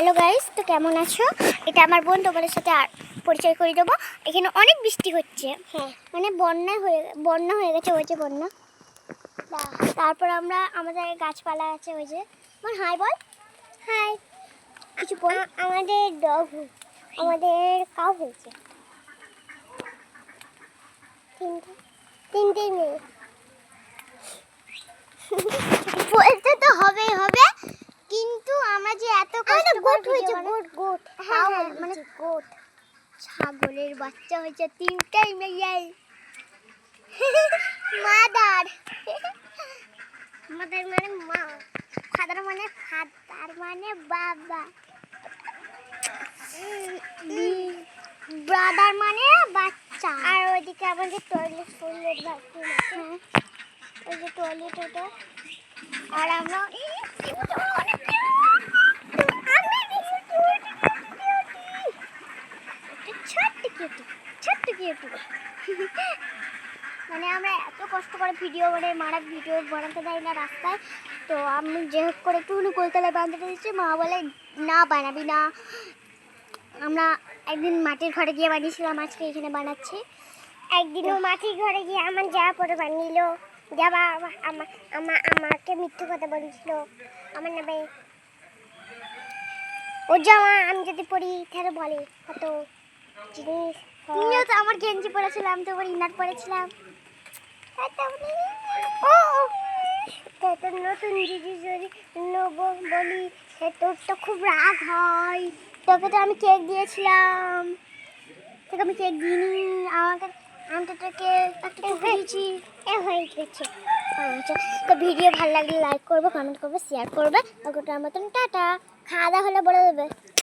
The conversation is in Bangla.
হ্যালো গাইস, তো কেমন আছো? এটা আমার বোন, তোমাদের সাথে পরিচয় করে দেবো। এখানে অনেক বৃষ্টি হচ্ছে, মানে বন্যা হয়ে গেছে, ওই যে বন্যা। তারপর আমাদের গাছপালা আছে, ওই যে আমার হাই বল, হাই কিছু বল। আমাদের আমাদের কাউ হয়েছে তিনটে মেয়ে। বলতে তো হবে কিন্তু আমরা যে এত কষ্ট করে ভিডিও বানাই, গোট হ্যাঁ মানে গোট ছাগলের বাচ্চা হয়েছে তিনটাই মেয়ে। মাদার মাদার মানে মা, ফাদার মানে বাবা, ব্রাদার মানে বাচ্চা। আর ওইদিকে আমাদের টয়লেট বাথরুম আছে, ওই যে টয়লেট ওটা। আর আমরা মানে আমরা এত কষ্ট করে ভিডিও বানাতে দেয় না রাস্তায়। তো আমি যে হোক করে একটুখানি কলতলায় বাঁধতে দিচ্ছি, মা বলে না বানাবি না। আমরা একদিন মাটির ঘরে গিয়ে বানিয়েছিলাম, আজকে এখানে বানাচ্ছি। একদিনও মাটির ঘরে গিয়ে আমার যাওয়া পরে বানিয়েছিল, যাবা আমাকে মিথ্যে কথা বলেছিল আমার নামে। ও জামা আমি যদি পড়ি তাহলে বলে কত জিনিস। তুমিও তো আমার গেঞ্জি পরেছিলাম, তো ওর ইনার পরেছিলাম। নতুন জিনিস যদি নেবো বলি সে তোর তো খুব রাগ হয়। তোকে তো আমি কেক দিয়েছিলাম, তোকে আমি কেক দিইনি, আমি তো তোকে একটা দিয়েছি। হয়ে গেছে। আচ্ছা, তো ভিডিও ভালো লাগলে লাইক করবে, কমেন্ট করবে, শেয়ার করবে। ওটা মতন টাটা। খাওয়া দাওয়া হলে বলে দেবে।